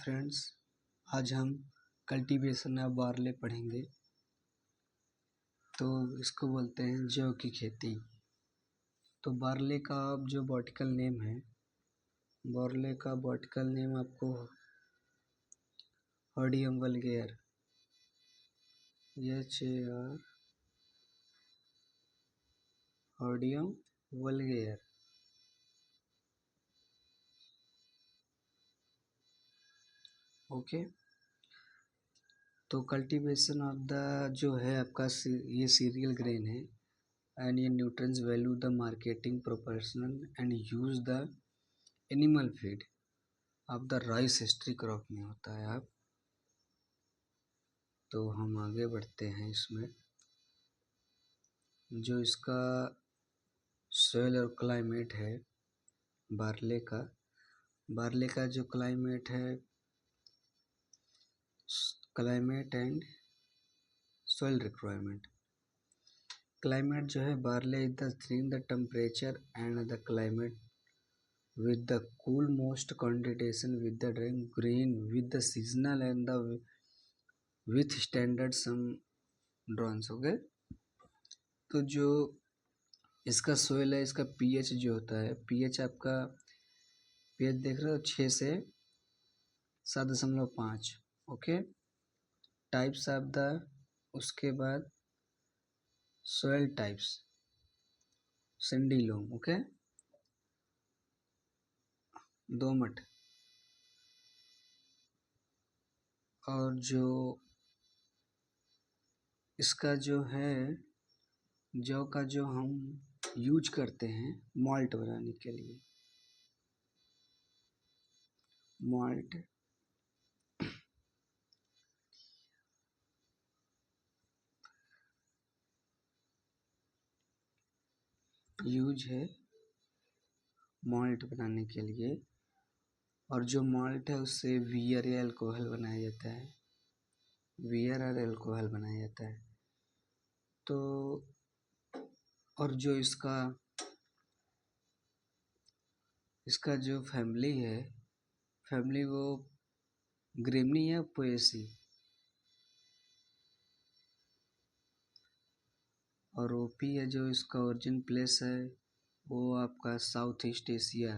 Friends, आज हम cultivation of barley पढ़ेंगे। तो इसको बोलते हैं जौ की खेती। तो बार्ले का जो बॉटनिकल नेम है, बार्ले का बॉटनिकल नेम आपको हर्डियम वल्गेयर, हर्डियम वल्गेयर। ओके, तो कल्टीवेशन ऑफ द जो है आपका ये सीरियल ग्रेन है एंड ये nutrients value the marketing proportional and use the animal feed of the rice history crop में होता है। आप तो हम आगे बढ़ते हैं। इसमें जो इसका सोइल और क्लाइमेट है बार्ले का जो क्लाइमेट है, climate and soil requirement. Climate जो है, barley is the three the temperature and the climate with the cool most condensation with the green with the seasonal and the with standard some drones. Okay, तो जो इसका soil है, इसका pH जो होता है, पीएच आपका पीएच देख रहे हो 6 से 7.5। ओके, टाइप्स ऑफ द, उसके बाद सोइल टाइप्स सैंडी लोम, ओके, दोमट। और जो इसका जो है जौ का जो हम यूज करते हैं मॉल्ट बनाने के लिए, मॉल्ट यूज है मॉल्ट बनाने के लिए। और जो मॉल्ट है उससे बियर या अल्कोहल बनाया जाता है, बियर और अल्कोहल बनाया जाता है। तो और जो इसका जो फैमिली है, फैमिली वो ग्रेमनी या पोएसी। और ओपी है जो इसका ओरिजिन प्लेस है, वो आपका साउथ ईस्ट एशिया,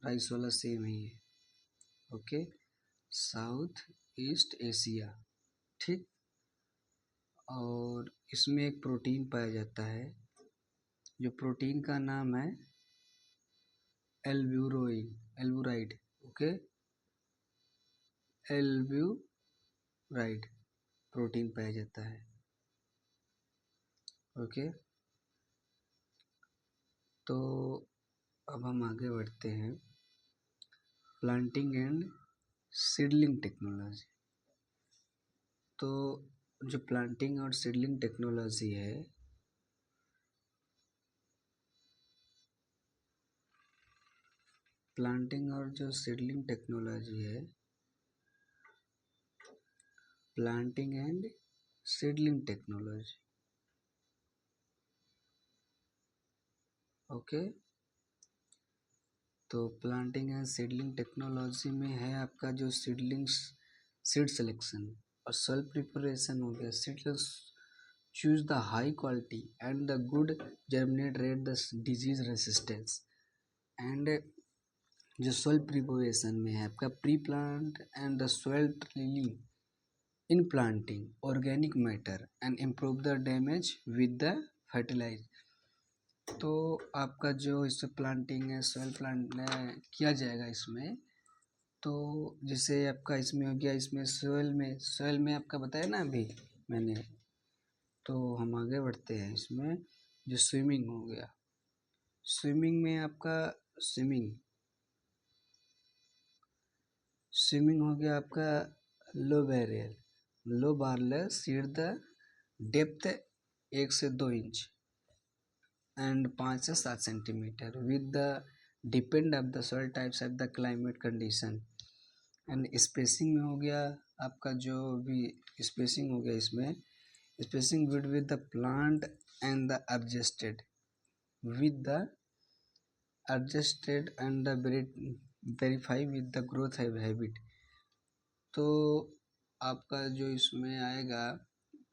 राइस वाला सेम ही है। ओके, साउथ ईस्ट एशिया, ठीक। और इसमें एक प्रोटीन पाया जाता है, जो प्रोटीन का नाम है एल्ब्यूराइड। ओके, एल्ब्यूराइड प्रोटीन पाया जाता है। ओके, तो अब हम आगे बढ़ते हैं। Planting and seedling technology. तो जो प्लांटिंग और सीडलिंग टेक्नोलॉजी है, प्लांटिंग और जो सीडलिंग टेक्नोलॉजी है, planting and seedling technology. Okay, तो प्लांटिंग एंड सीडलिंग टेक्नोलॉजी में है आपका जो सीड सिलेक्शन और सॉइल प्रिपरेशन हो गया। Seeds choose the high quality and the good germinate rate, the disease resistance. And जो सॉइल प्रिपरेशन में है आपका pre plant and the soil trilling in planting organic matter and improve the damage with the fertilize. तो आपका जो इससे planting है, soil plant किया जाएगा इसमें। तो जैसे आपका इसमें हो गया, इसमें सॉइल में आपका बताया ना अभी मैंने। तो हम आगे बढ़ते हैं। इसमें जो स्विमिंग हो गया, स्विमिंग में आपका स्विमिंग हो गया आपका लो बार्ले सीड द डेप्थ 1 से 2 इंच एंड 5 से 7 centimetre with the depend of the soil types of the climate condition. And spacing में हो गया आपका जो भी स्पेसिंग हो गया, इसमें spacing with the plant and the adjusted and the verify with the growth habit तो आपका जो इसमें आएगा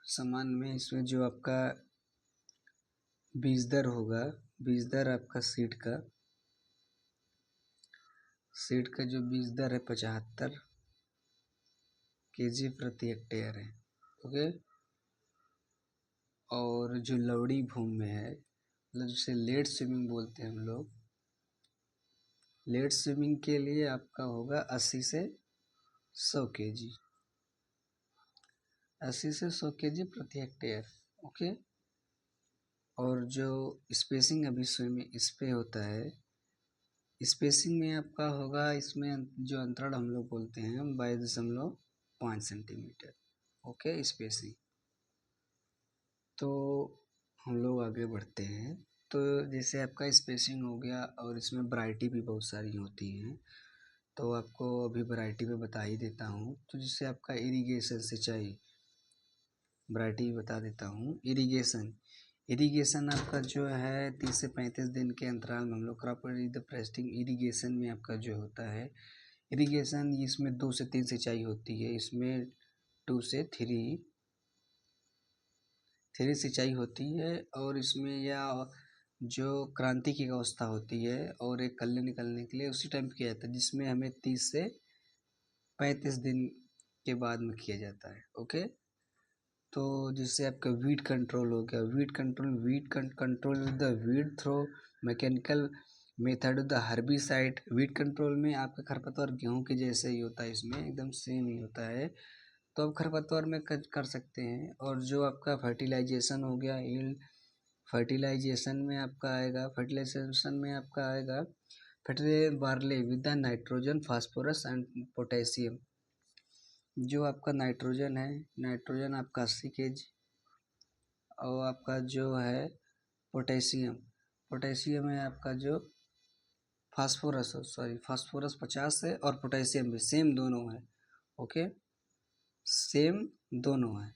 सामान में, इसमें जो आपका बीज दर होगा, बीज दर आपका सीड का जो बीज दर है 75 kg प्रति हेक्टेयर है। ओके। और जो लवड़ी भूमि में है, मतलब जिसे लेट स्विमिंग बोलते हैं हम लोग, लेट स्विमिंग के लिए आपका होगा 80 से 100 kg, 80 से 100 kg प्रति हेक्टेयर। ओके। और जो स्पेसिंग अभी स्विमिंग इस पे होता है, स्पेसिंग में आपका होगा, इसमें जो अंतराल हम लोग बोलते हैं 22.5 सेंटीमीटर। Okay, spacing. तो हम लोग आगे बढ़ते हैं। तो जैसे आपका स्पेसिंग हो गया, और इसमें वैरायटी भी बहुत सारी होती हैं, तो आपको अभी वैरायटी में बता ही देता हूँ। तो जिससे आपका इरिगेशन, सिंचाई, वैरायटी बता देता हूँ। इरिगेशन आपका जो है 30 से 35 दिन के अंतराल में हम लोग क्रॉप प्रेस्टिंग इरिगेशन में आपका जो होता है, इरिगेशन इसमें 2 से 3 सिंचाई होती है। इसमें 2 से 3 सिंचाई होती है। और इसमें या जो क्रांति की अवस्था होती है और एक कल्ले निकलने के लिए उसी टाइम किया जाता है, जिसमें हमें 30 से 35 दिन के बाद में किया जाता है। ओके। तो जिससे आपका वीड कंट्रोल हो गया, weed control with the weed through mechanical method the herbicide. Weed control में आपका खरपतवार गेहूं के जैसे ही होता है, इसमें एकदम सेम ही होता है, तो आप खरपतवार में कर सकते हैं। और जो आपका फर्टिलाइजेशन हो गया, फर्टिलाइजेशन में आपका आएगा, fertilizer barley with the nitrogen, phosphorus and potassium. जो आपका नाइट्रोजन है, नाइट्रोजन आपका 80 kg, और आपका जो है पोटेशियम है आपका जो फास्फोरस 50 है, और पोटेशियम भी सेम दोनों है। ओके, सेम दोनों है।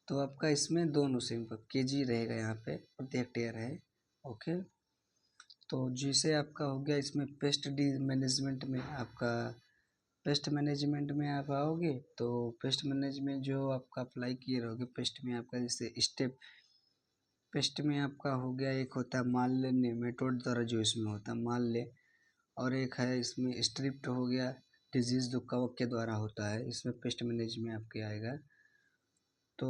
तो आपका इसमें दोनों सेम केजी रहेगा, यहाँ पे प्रति हेक्टेयर है। ओके। तो जिसे आपका हो गया, इसमें पेस्ट मैनेजमेंट में आप आओगे, तो पेस्ट मैनेजमेंट जो आपका अप्लाई किए रहोगे, पेस्ट में आपका जैसे पेस्ट में आपका हो गया, एक होता है माल्य नेमेटोड द्वारा जो इसमें होता है माल्य, और एक है इसमें स्ट्रिप्ट हो गया, डिजीज जो कवक के द्वारा होता है, इसमें पेस्ट मैनेजमेंट आपके आएगा। तो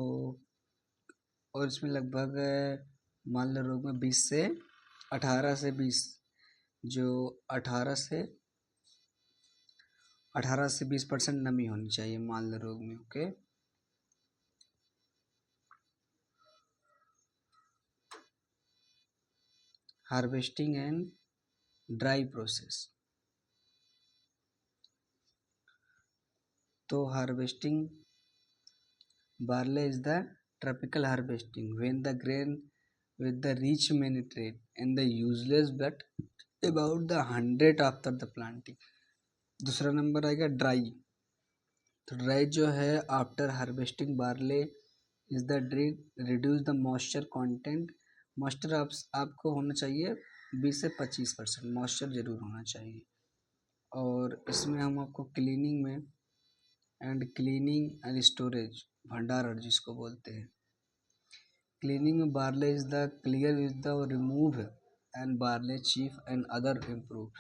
और इसमें लगभग माल्य रोग में 18 से 20, जो 18 से 20% नमी होनी चाहिए माल्य रोग में। Okay. Harvesting and dry process. तो harvesting barley is the tropical harvesting when the grain with the rich nitrate and the useless but about the 100 after the planting। दूसरा नंबर आएगा ड्राई। तो ड्राई जो है after harvesting barley is the reduce the moisture content. Moisture आपको होना चाहिए 20 से 25% moisture जरूर होना चाहिए। और इसमें हम आपको क्लीनिंग एंड स्टोरेज, भंडारण जिसको बोलते हैं। क्लीनिंग में barley is the clear with the remove and barley chief and other improve.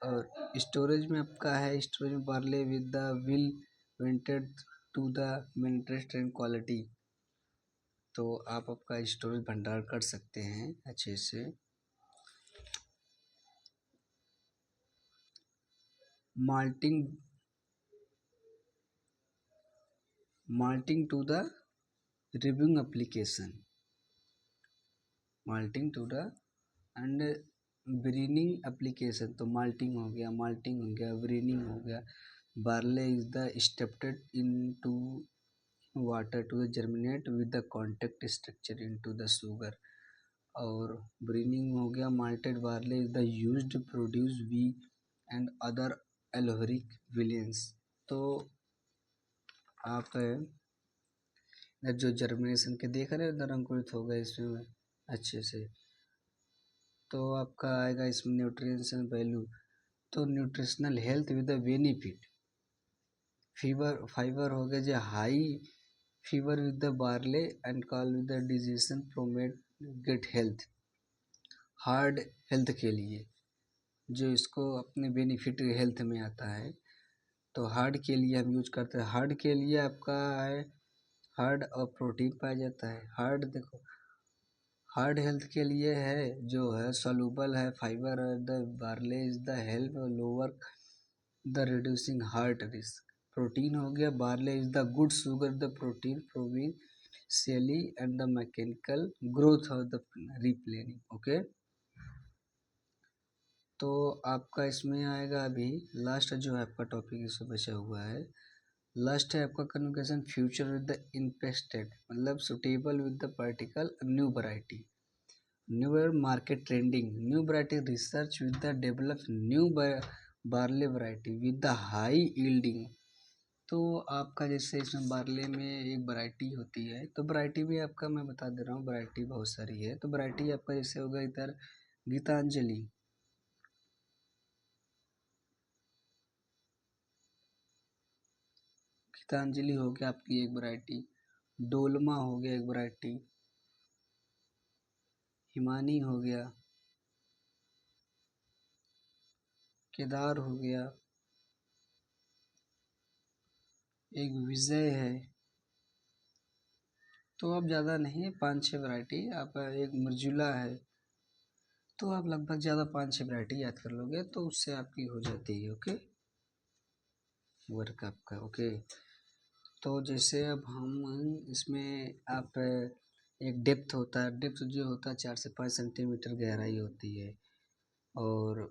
और स्टोरेज में आपका है, स्टोरेज में barley with the will vented to the maintenance and quality. तो आप आपका स्टोरेज भंडारण कर सकते हैं अच्छे से। Malting to the brewing application, malting to the end brewing application. तो माल्टिंग हो गया, ब्रीनिंग हो गया। Barley is the steeped into water to germinate with the contact structure into the sugar. और ब्रीनिंग हो गया, malted barley is the used produce we and other alcoholic villains. तो आप जो जर्मिनेशन के देख रहे हो, इधर अंकुरित हो गए इसमें अच्छे से। तो आपका आएगा इसमें न्यूट्रिशन वैल्यू। तो nutritional health with the benefit, fibre हो गया जो high fibre with the barley and call with the digestion promote gut health, heart health के लिए जो इसको अपने बेनिफिट हेल्थ में आता है, तो हार्ड के लिए हम यूज करते हैं। हार्ड के लिए आपका है हार्ड और प्रोटीन पाया जाता है। हार्ड देखो, हार्ट हेल्थ के लिए है जो है सॉल्युबल है fibre, the barley is the help lower the reducing heart risk. Protein हो गया, barley is the good sugar the protein provide cell and the mechanical growth of the replenishing. Okay, तो आपका इसमें आएगा अभी लास्ट जो है आपका टॉपिक इसमें बचा हुआ है। लास्ट है आपका कन्वर्सेशन फ्यूचर विद द इनपेस्टेड, मतलब suitable with the particle new variety, new market trending, new variety research with the develop new barley variety with the high yielding. तो आपका जैसे इसमें बार्ले में एक वैरायटी होती है, तो वैरायटी भी आपका मैं बता दे रहा हूँ, वैरायटी बहुत सारी है। तो वैरायटी आपका जैसे होगा इधर गीतांजलि, गीतांजलि हो गया आपकी एक वैरायटी, डोलमा हो गया एक वैरायटी, हिमानी हो गया, केदार हो गया, एक विजय है। तो अब ज़्यादा नहीं है, 5-6 वैरायटी। आप एक मर्जुला है, तो आप लगभग ज़्यादा 5-6 वैरायटी याद कर लोगे तो उससे आपकी हो जाती है। ओके, वर्क आपका। ओके, तो जैसे अब हम इसमें आप एक डेप्थ होता है, डेप्थ जो होता है 4 से 5 सेंटीमीटर गहराई होती है। और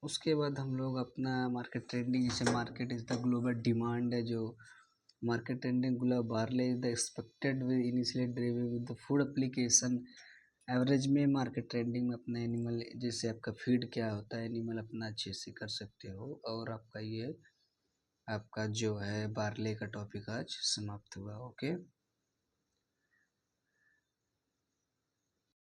उसके बाद हम लोग अपना मार्केट ट्रेंडिंग, जैसे market is the global demand है, जो market trending global barley is the expected with initially driven with the food application. Average में मार्केट ट्रेंडिंग में अपना एनिमल, जैसे आपका फीड क्या होता है, एनिमल अपना अच्छे से कर सकते हो। और आपका ये आपका जो है बार्ले का टॉपिक आज समाप्त हुआ। ओके।